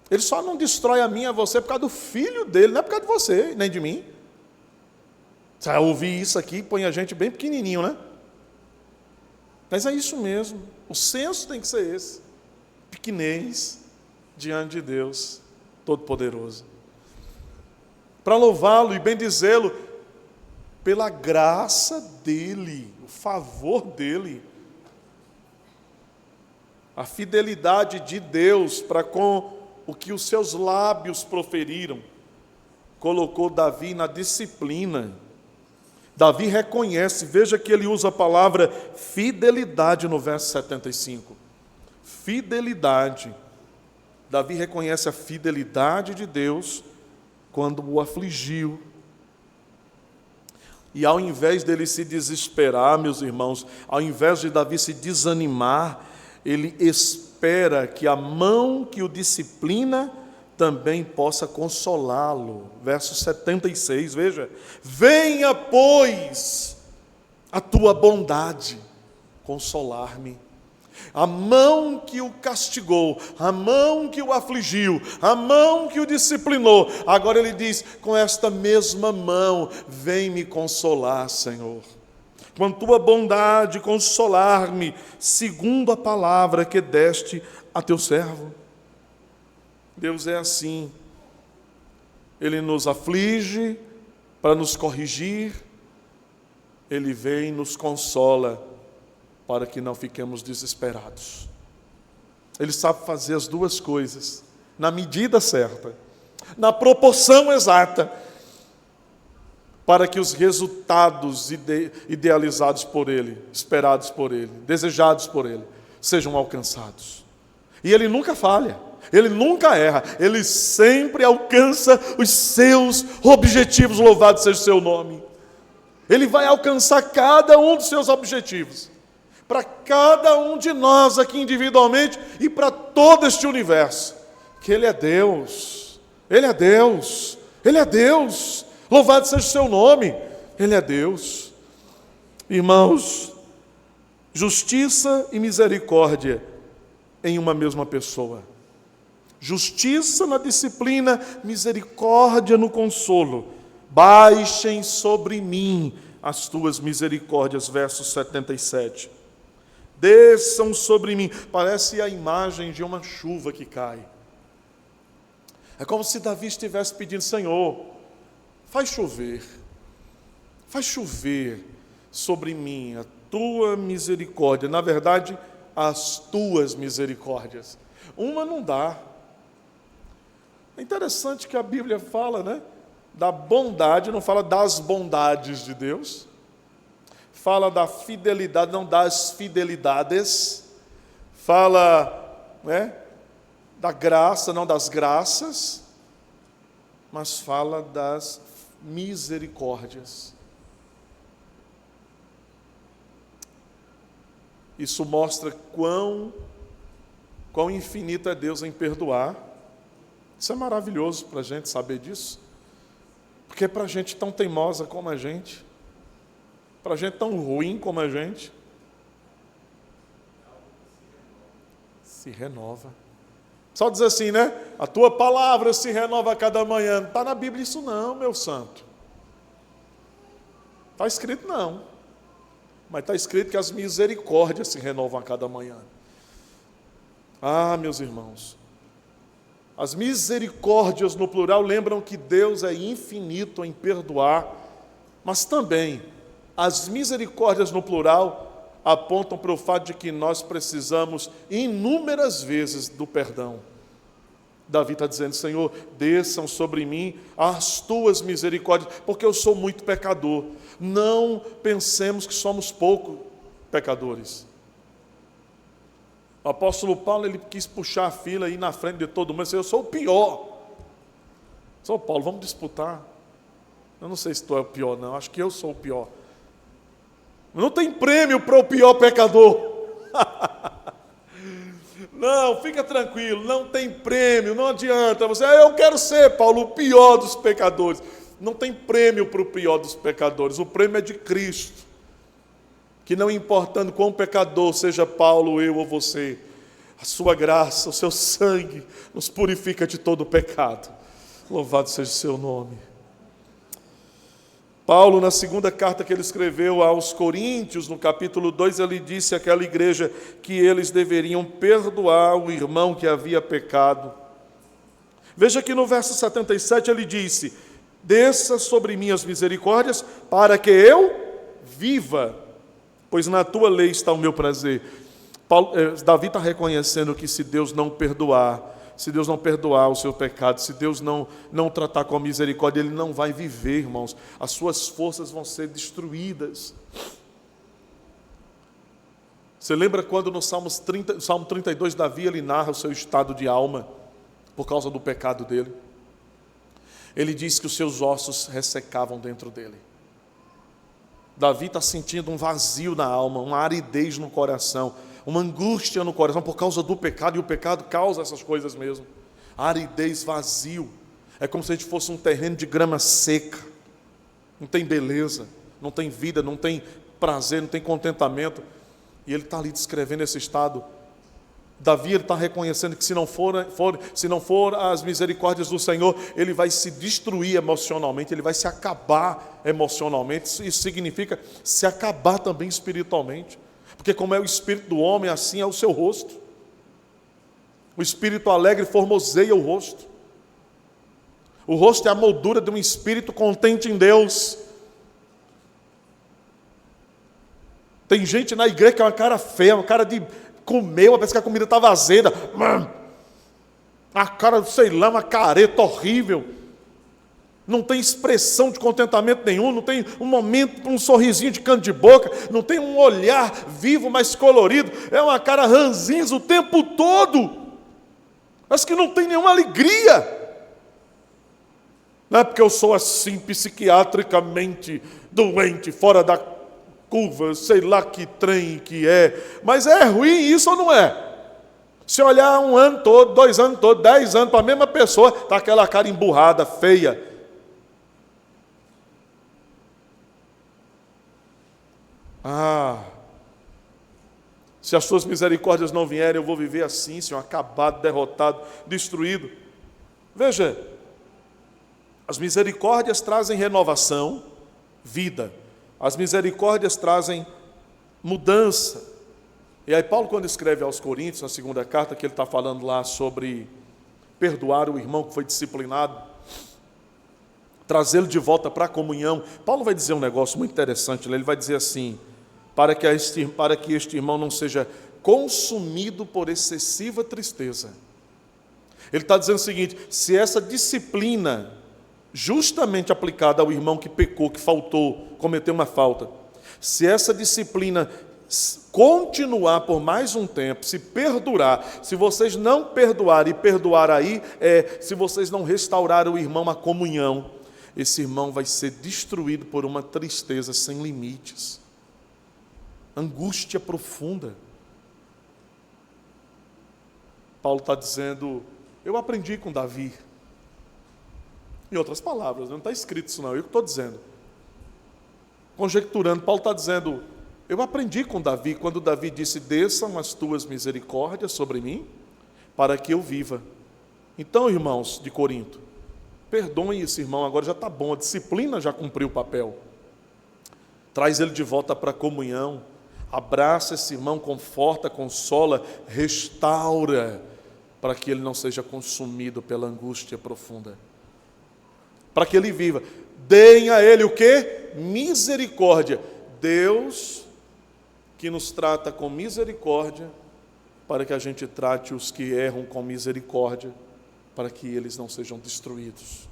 Ele só não destrói a mim e a você por causa do filho dele, não é por causa de você, nem de mim. Você vai ouvir isso aqui, põe a gente bem pequenininho, né? Mas é isso mesmo. O senso tem que ser esse. Pequenez diante de Deus Todo-Poderoso. Para louvá-lo e bendizê-lo pela graça dEle, o favor dEle. A fidelidade de Deus para com o que os seus lábios proferiram, colocou Davi na disciplina. Davi reconhece, veja que ele usa a palavra fidelidade no verso 75. Fidelidade. Davi reconhece a fidelidade de Deus quando o afligiu. E ao invés dele se desesperar, meus irmãos, ao invés de Davi se desanimar, ele espera que a mão que o disciplina também possa consolá-lo. Verso 76, veja: venha, pois, a tua bondade consolar-me. A mão que o castigou, a mão que o afligiu, a mão que o disciplinou, agora ele diz: com esta mesma mão, vem me consolar, Senhor. Com tua bondade consolar-me, segundo a palavra que deste a teu servo. Deus é assim. Ele nos aflige para nos corrigir. Ele vem e nos consola para que não fiquemos desesperados. Ele sabe fazer as duas coisas na medida certa, na proporção exata, para que os resultados idealizados por Ele, esperados por Ele, desejados por Ele, sejam alcançados. E Ele nunca falha. Ele nunca erra, Ele sempre alcança os seus objetivos, louvado seja o seu nome. Ele vai alcançar cada um dos seus objetivos, para cada um de nós aqui individualmente e para todo este universo, que Ele é Deus, Ele é Deus, Ele é Deus, louvado seja o seu nome, Ele é Deus. Irmãos, justiça e misericórdia em uma mesma pessoa. Justiça na disciplina, misericórdia no consolo. Baixem sobre mim as tuas misericórdias, verso 77. Desçam sobre mim. Parece a imagem de uma chuva que cai. É como se Davi estivesse pedindo: Senhor, faz chover sobre mim a tua misericórdia. Na verdade, as tuas misericórdias. Uma não dá. É interessante que a Bíblia fala, né, da bondade, não fala das bondades de Deus. Fala da fidelidade, não das fidelidades. Fala, né, da graça, não das graças. Mas fala das misericórdias. Isso mostra quão infinito é Deus em perdoar. Isso é maravilhoso para a gente saber disso. Porque para a gente tão teimosa como a gente, para a gente tão ruim como a gente, se renova. Só diz assim, né? A tua palavra se renova a cada manhã. Não está na Bíblia isso não, meu santo. Está escrito não. Mas está escrito que as misericórdias se renovam a cada manhã. Ah, meus irmãos, as misericórdias no plural lembram que Deus é infinito em perdoar, mas também as misericórdias no plural apontam para o fato de que nós precisamos inúmeras vezes do perdão. Davi está dizendo, Senhor, desçam sobre mim as tuas misericórdias, porque eu sou muito pecador. Não pensemos que somos poucos pecadores. O apóstolo Paulo, ele quis puxar a fila aí na frente de todo mundo, e disse, eu sou o pior. Sou Paulo, vamos disputar. Eu não sei se tu é o pior, não, acho que eu sou o pior. Não tem prêmio para o pior pecador. Não, fica tranquilo, não tem prêmio, não adianta. Você, eu quero ser, Paulo, o pior dos pecadores. Não tem prêmio para o pior dos pecadores, o prêmio é de Cristo. Que não importando quão pecador seja Paulo, eu ou você, a sua graça, o seu sangue nos purifica de todo pecado. Louvado seja o seu nome. Paulo, na segunda carta que ele escreveu aos Coríntios, no capítulo 2, ele disse àquela igreja que eles deveriam perdoar o irmão que havia pecado. Veja que no verso 77 ele disse, desça sobre mim as misericórdias, para que eu viva, pois na tua lei está o meu prazer. Davi está reconhecendo que se Deus não perdoar o seu pecado, se Deus não tratar com a misericórdia, ele não vai viver, irmãos. As suas forças vão ser destruídas. Você lembra quando no Salmo 32, Davi, ele narra o seu estado de alma, por causa do pecado dele? Ele diz que os seus ossos ressecavam dentro dele. Davi está sentindo um vazio na alma, uma aridez no coração, uma angústia no coração por causa do pecado, e o pecado causa essas coisas mesmo. Aridez, vazio. É como se a gente fosse um terreno de grama seca. Não tem beleza, não tem vida, não tem prazer, não tem contentamento. E ele está ali descrevendo esse estado. Davi está reconhecendo que se não for as misericórdias do Senhor, ele vai se destruir emocionalmente, ele vai se acabar emocionalmente. Isso significa se acabar também espiritualmente. Porque como é o espírito do homem, assim é o seu rosto. O espírito alegre formoseia o rosto. O rosto é a moldura de um espírito contente em Deus. Tem gente na igreja que é uma cara feia, uma cara de comeu, parece que a comida estava azeda. A cara, sei lá, uma careta horrível. Não tem expressão de contentamento nenhum, não tem um momento, um sorrisinho de canto de boca, não tem um olhar vivo, mais colorido. É uma cara ranzinza o tempo todo. Parece que não tem nenhuma alegria. Não é porque eu sou assim, psiquiatricamente doente, fora da curva, sei lá que trem que é, mas é ruim isso ou não é? Se olhar 1 ano todo, 2 anos todo, 10 anos para a mesma pessoa, está aquela cara emburrada, feia. Se as suas misericórdias não vierem, eu vou viver assim, Senhor, acabado, derrotado, destruído. Veja, as misericórdias trazem renovação, vida. As misericórdias trazem mudança. E aí Paulo, quando escreve aos Coríntios, na segunda carta, que ele está falando lá sobre perdoar o irmão que foi disciplinado, trazê-lo de volta para a comunhão. Paulo vai dizer um negócio muito interessante, ele vai dizer assim, para que este irmão não seja consumido por excessiva tristeza. Ele está dizendo o seguinte: se essa disciplina justamente aplicada ao irmão que pecou, que faltou, cometeu uma falta, se essa disciplina continuar por mais um tempo, se perdurar, se vocês não perdoarem, e perdoar aí se vocês não restaurarem o irmão à comunhão, esse irmão vai ser destruído por uma tristeza sem limites, angústia profunda. Paulo está dizendo: eu aprendi com Davi. Em outras palavras, não está escrito isso não, eu que estou dizendo. Conjecturando, Paulo está dizendo: eu aprendi com Davi, quando Davi disse: desçam as tuas misericórdias sobre mim, para que eu viva. Então, irmãos de Corinto, perdoem esse irmão, agora já está bom, a disciplina já cumpriu o papel. Traz ele de volta para a comunhão, abraça esse irmão, conforta, consola, restaura, para que ele não seja consumido pela angústia profunda. Para que ele viva. Deem a ele o quê? Misericórdia. Deus que nos trata com misericórdia, para que a gente trate os que erram com misericórdia, para que eles não sejam destruídos.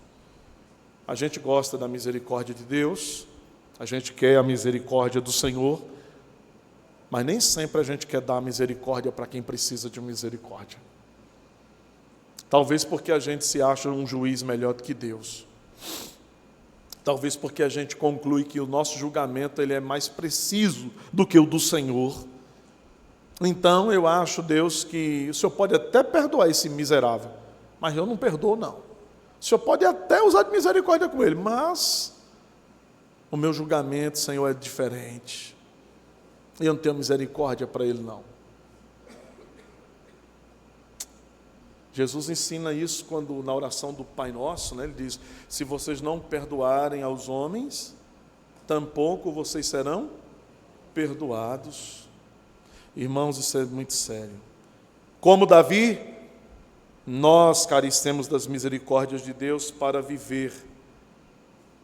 A gente gosta da misericórdia de Deus, a gente quer a misericórdia do Senhor, mas nem sempre a gente quer dar a misericórdia para quem precisa de misericórdia. Talvez porque a gente se acha um juiz melhor do que Deus. Talvez porque a gente conclui que o nosso julgamento ele é mais preciso do que o do Senhor. Então eu acho, Deus, que o Senhor pode até perdoar esse miserável, mas eu não perdoo, não. O Senhor pode até usar de misericórdia com ele, mas o meu julgamento, Senhor, é diferente. Eu não tenho misericórdia para ele, não. Jesus ensina isso quando, na oração do Pai Nosso, ele diz: se vocês não perdoarem aos homens, tampouco vocês serão perdoados. Irmãos, isso é muito sério. Como Davi, nós carecemos das misericórdias de Deus para viver.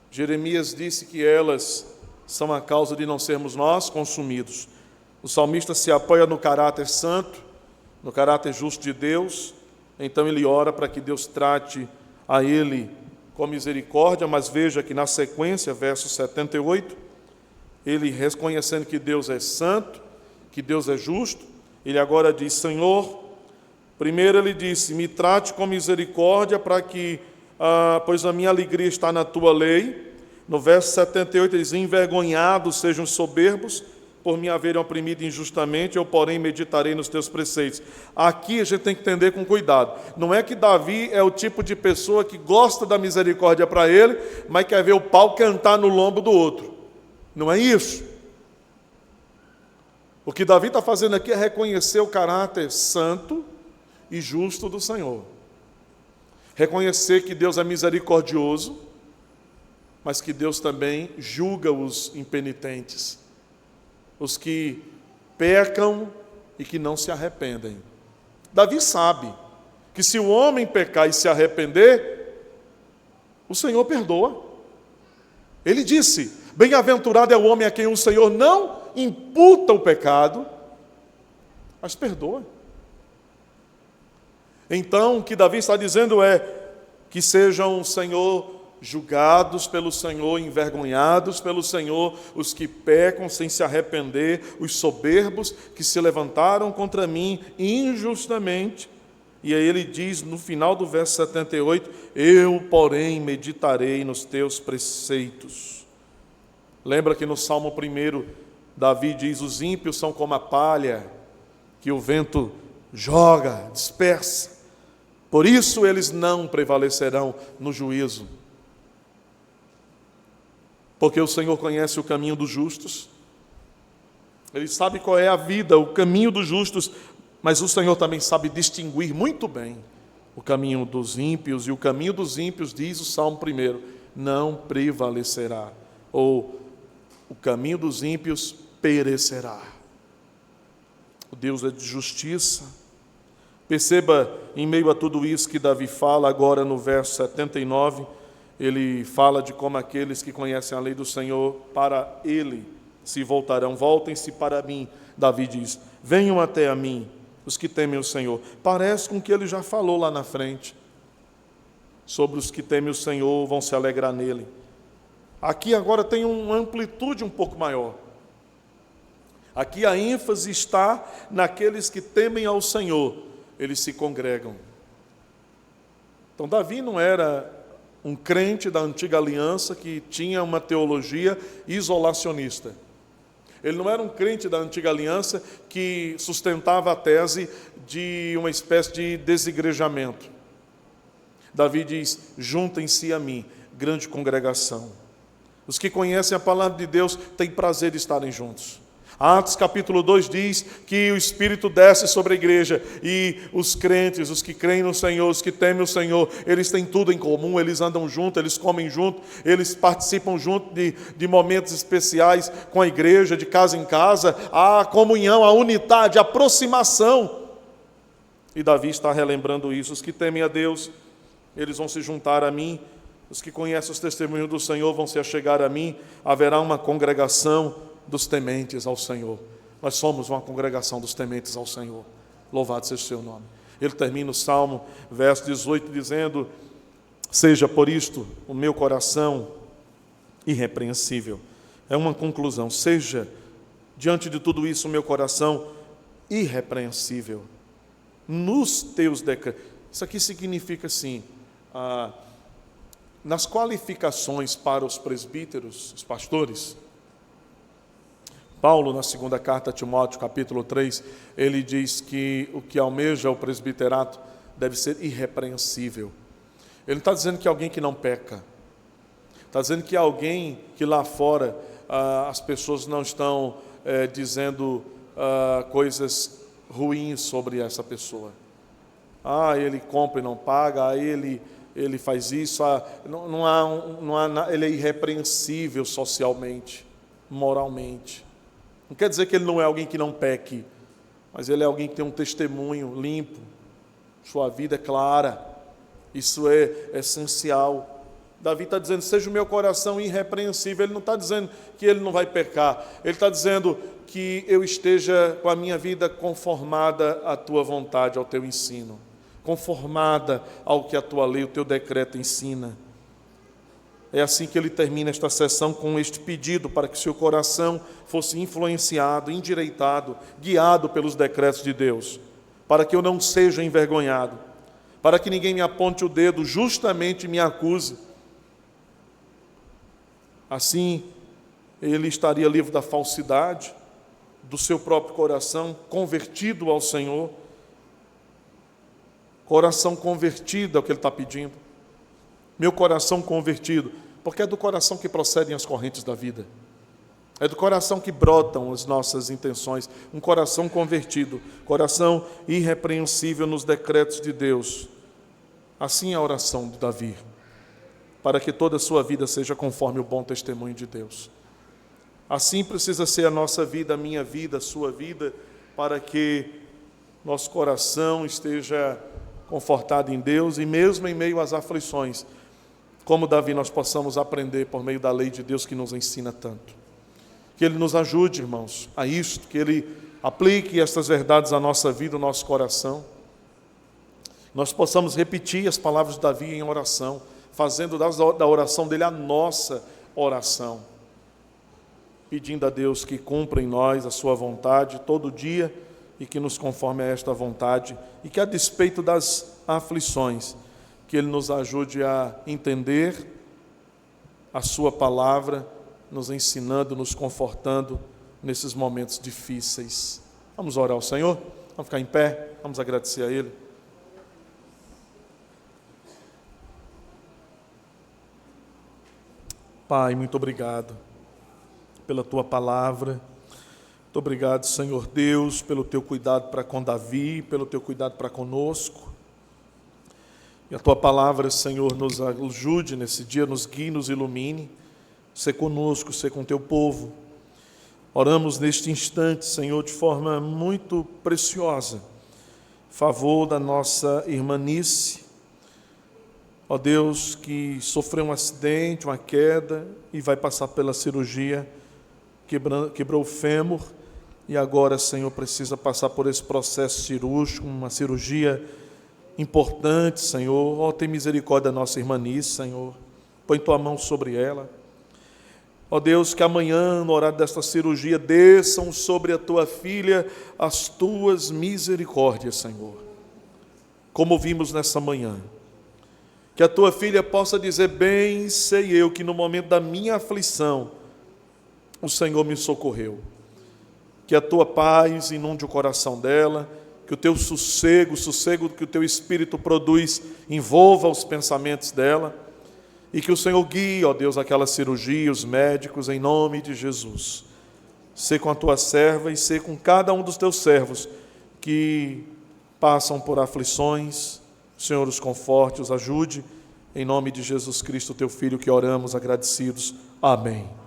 Jeremias disse que elas são a causa de não sermos nós consumidos. O salmista se apoia no caráter santo, no caráter justo de Deus. Então ele ora para que Deus trate a ele com misericórdia, mas veja que na sequência, verso 78, ele reconhecendo que Deus é santo, que Deus é justo, ele agora diz: Senhor, primeiro ele disse: me trate com misericórdia para que, pois a minha alegria está na tua lei. No verso 78 ele diz: envergonhados sejam os soberbos, por me haverem oprimido injustamente, eu, porém, meditarei nos teus preceitos. Aqui a gente tem que entender com cuidado. Não é que Davi é o tipo de pessoa que gosta da misericórdia para ele, mas quer ver o pau cantar no lombo do outro. Não é isso. O que Davi está fazendo aqui é reconhecer o caráter santo e justo do Senhor. Reconhecer que Deus é misericordioso, mas que Deus também julga os impenitentes, os que pecam e que não se arrependem. Davi sabe que se o homem pecar e se arrepender, o Senhor perdoa. Ele disse: bem-aventurado é o homem a quem o Senhor não imputa o pecado, mas perdoa. Então, o que Davi está dizendo é que sejam, Senhor, julgados pelo Senhor, envergonhados pelo Senhor, os que pecam sem se arrepender, os soberbos que se levantaram contra mim injustamente. E aí ele diz no final do verso 78, eu, porém, meditarei nos teus preceitos. Lembra que no Salmo 1, Davi diz, os ímpios são como a palha que o vento joga, dispersa. Por isso eles não prevalecerão no juízo. Porque o Senhor conhece o caminho dos justos, Ele sabe qual é a vida, o caminho dos justos, mas o Senhor também sabe distinguir muito bem o caminho dos ímpios, e o caminho dos ímpios, diz o Salmo 1, não prevalecerá, ou o caminho dos ímpios perecerá. O Deus é de justiça. Perceba, em meio a tudo isso que Davi fala agora no verso 79, ele fala de como aqueles que conhecem a lei do Senhor, para ele se voltarão. Voltem-se para mim, Davi diz. Venham até a mim, os que temem o Senhor. Parece com que ele já falou lá na frente, sobre os que temem o Senhor, vão se alegrar nele. Aqui agora tem uma amplitude um pouco maior. Aqui a ênfase está naqueles que temem ao Senhor, eles se congregam. Então Davi não era um crente da antiga aliança que tinha uma teologia isolacionista. Ele não era um crente da antiga aliança que sustentava a tese de uma espécie de desigrejamento. Davi diz: juntem-se a mim, grande congregação. Os que conhecem a palavra de Deus têm prazer de estarem juntos. Atos capítulo 2 diz que o Espírito desce sobre a igreja e os crentes, os que creem no Senhor, os que temem o Senhor, eles têm tudo em comum, eles andam juntos, eles comem junto, eles participam junto de momentos especiais com a igreja, de casa em casa, a comunhão, a unidade, a aproximação. E Davi está relembrando isso. Os que temem a Deus, eles vão se juntar a mim, os que conhecem os testemunhos do Senhor vão se achegar a mim, haverá uma congregação dos tementes ao Senhor. Nós somos uma congregação dos tementes ao Senhor. Louvado seja o seu nome. Ele termina o Salmo, verso 18, dizendo: seja por isto o meu coração irrepreensível. É uma conclusão. Seja, diante de tudo isso, o meu coração irrepreensível nos teus decretos. Isso aqui significa assim, nas qualificações para os presbíteros, os pastores, Paulo, na segunda carta a Timóteo, capítulo 3, ele diz que o que almeja o presbiterato deve ser irrepreensível. Ele não está dizendo que é alguém que não peca. Está dizendo que é alguém que lá fora as pessoas não estão dizendo coisas ruins sobre essa pessoa. Ele compra e não paga, ele faz isso, ele é irrepreensível socialmente, moralmente. Não quer dizer que ele não é alguém que não peque, mas ele é alguém que tem um testemunho limpo, sua vida é clara, isso é essencial. Davi está dizendo: seja o meu coração irrepreensível. Ele não está dizendo que ele não vai pecar, ele está dizendo que eu esteja com a minha vida conformada à tua vontade, ao teu ensino, conformada ao que a tua lei, o teu decreto ensina. É assim que ele termina esta sessão, com este pedido para que seu coração fosse influenciado, endireitado, guiado pelos decretos de Deus, para que eu não seja envergonhado, para que ninguém me aponte o dedo, justamente me acuse. Assim, ele estaria livre da falsidade, do seu próprio coração, convertido ao Senhor. Coração convertido é o que ele está pedindo. Meu coração convertido, porque é do coração que procedem as correntes da vida. É do coração que brotam as nossas intenções. Um coração convertido, coração irrepreensível nos decretos de Deus. Assim é a oração de Davi, para que toda a sua vida seja conforme o bom testemunho de Deus. Assim precisa ser a nossa vida, a minha vida, a sua vida, para que nosso coração esteja confortado em Deus e mesmo em meio às aflições, como Davi, nós possamos aprender por meio da lei de Deus que nos ensina tanto. Que Ele nos ajude, irmãos, a isto, que Ele aplique estas verdades à nossa vida, ao nosso coração. Nós possamos repetir as palavras de Davi em oração, fazendo da oração dele a nossa oração, pedindo a Deus que cumpra em nós a sua vontade todo dia e que nos conforme a esta vontade e que, a despeito das aflições, que Ele nos ajude a entender a sua palavra, nos ensinando, nos confortando nesses momentos difíceis. Vamos orar ao Senhor? Vamos ficar em pé, vamos agradecer a Ele. Pai, muito obrigado pela Tua palavra. Muito obrigado, Senhor Deus, pelo Teu cuidado para com Davi, pelo Teu cuidado para conosco. E a Tua palavra, Senhor, nos ajude nesse dia, nos guie, nos ilumine. Sê conosco, sê com Teu povo. Oramos neste instante, Senhor, de forma muito preciosa, favor da nossa irmanice, ó Deus, que sofreu um acidente, uma queda e vai passar pela cirurgia, quebrou o fêmur e agora, Senhor, precisa passar por esse processo cirúrgico, uma cirurgia importante, Senhor. Ó, tem misericórdia da nossa irmã Nice, Senhor. Põe tua mão sobre ela. Ó Deus, que amanhã, no horário desta cirurgia, desçam sobre a tua filha as tuas misericórdias, Senhor. Como vimos nessa manhã. Que a tua filha possa dizer: bem sei eu que no momento da minha aflição, o Senhor me socorreu. Que a tua paz inunde o coração dela, que o teu sossego, o sossego que o teu Espírito produz, envolva os pensamentos dela, e que o Senhor guie, ó Deus, aquela cirurgia, os médicos, em nome de Jesus. Sê com a tua serva e sê com cada um dos teus servos que passam por aflições. O Senhor os conforte, os ajude, em nome de Jesus Cristo, teu Filho, que oramos agradecidos. Amém.